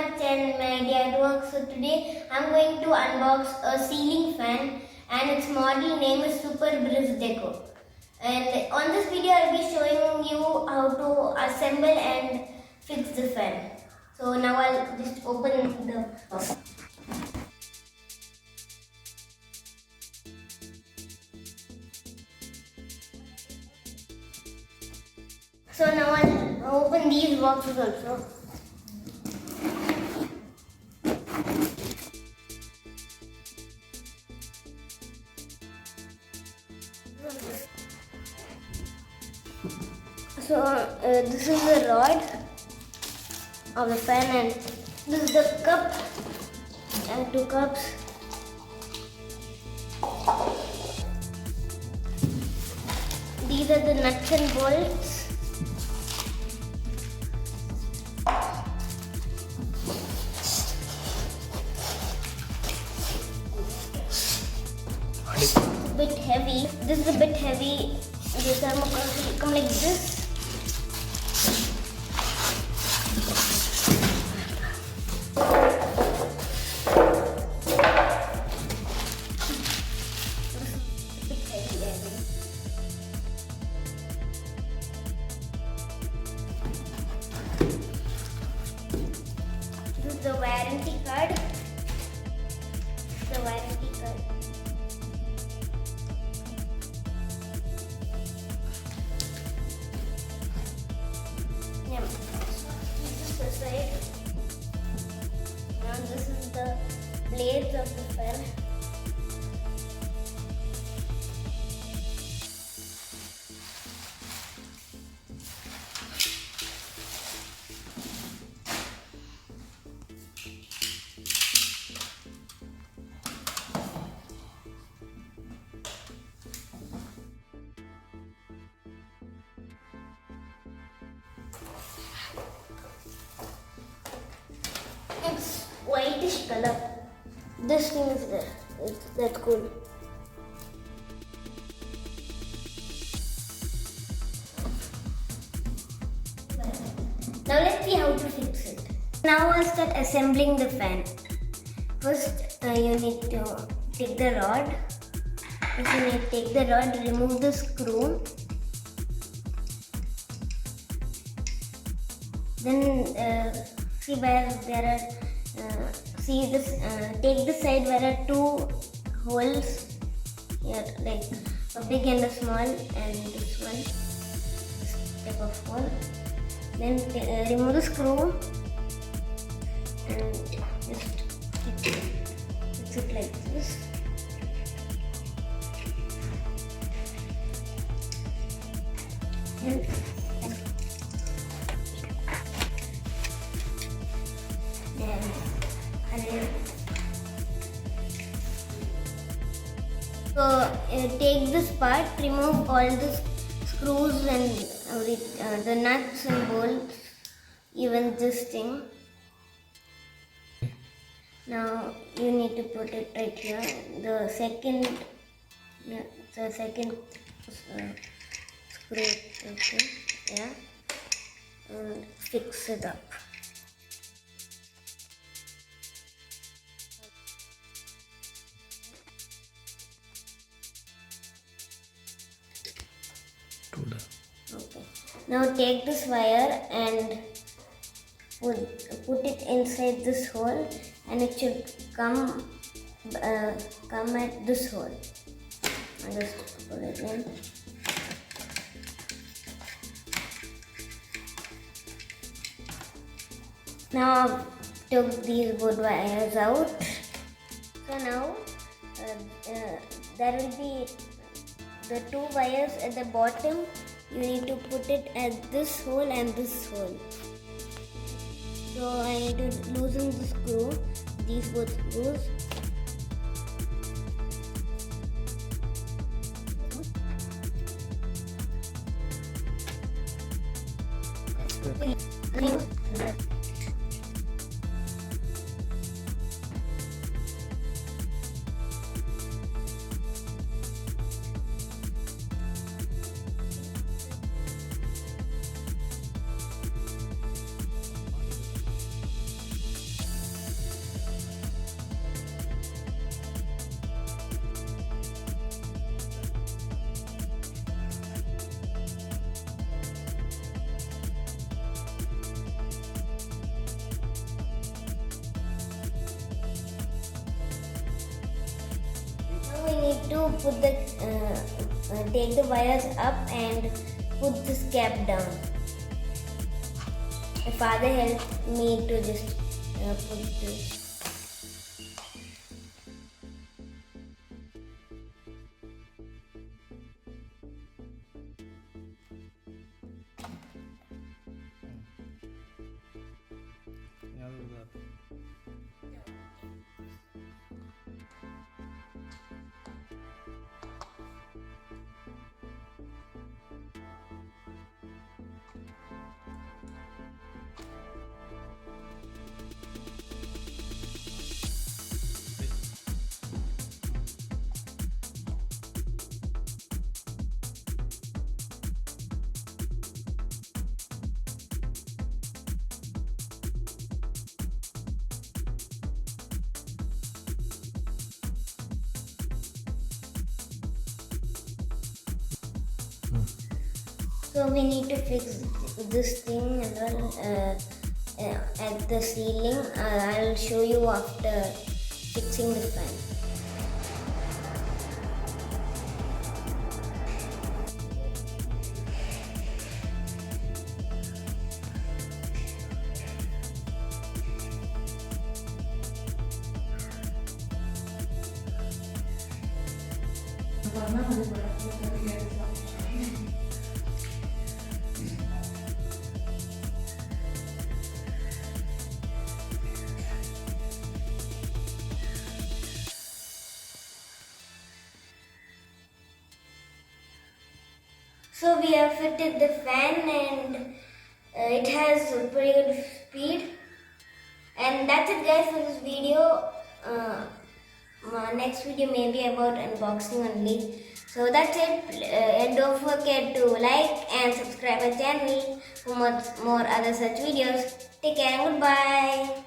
much and my day at work. So today I'm going to unbox a ceiling fan and its model name is Super Briz Deco. And on this video I'll be showing you how to assemble and fix the fan. So now I'll just open the box. So now I'll open these boxes also. So this is the rod of the fan and this is the cup and two cups. These are the nuts and bolts. Bit heavy. This is a bit heavy. The thermocol will come like this. This is the warranty card. The warranty card. Yeah. This is the side. Now this is the blades of the fan. It's whitish color. This thing is there. It's that cool. Now let's see how to fix it. Now I'll start assembling the fan. First, you need to take the rod. First, you need to take the rod, remove the screw. Then see where there are take the side where there are two holes here, like a big and a small, and this one, this type of hole. Then remove the screw and just fix it like this. And so take this part, remove all the screws and the nuts and bolts, even this thing. Now you need to put it right here. The second screw right here, yeah, and fix it up. Okay. Now take this wire and put it inside this hole, and it should come at this hole. I'll just put it in. Now I've took these both wires out. So now there will be the two wires at the bottom. You need to put it at this hole and this hole. So I need to loosen the screw, these both screws. to put the take the wires up and put this cap down. My father helped me to just put this. So we need to fix this thing and all at the ceiling. I'll show you after fixing the fan. So we have fitted the fan and it has a pretty good speed. And that's it guys for this video. My next video may be about unboxing only. So that's it. And don't forget to like and subscribe my channel for more other such videos. Take care and goodbye.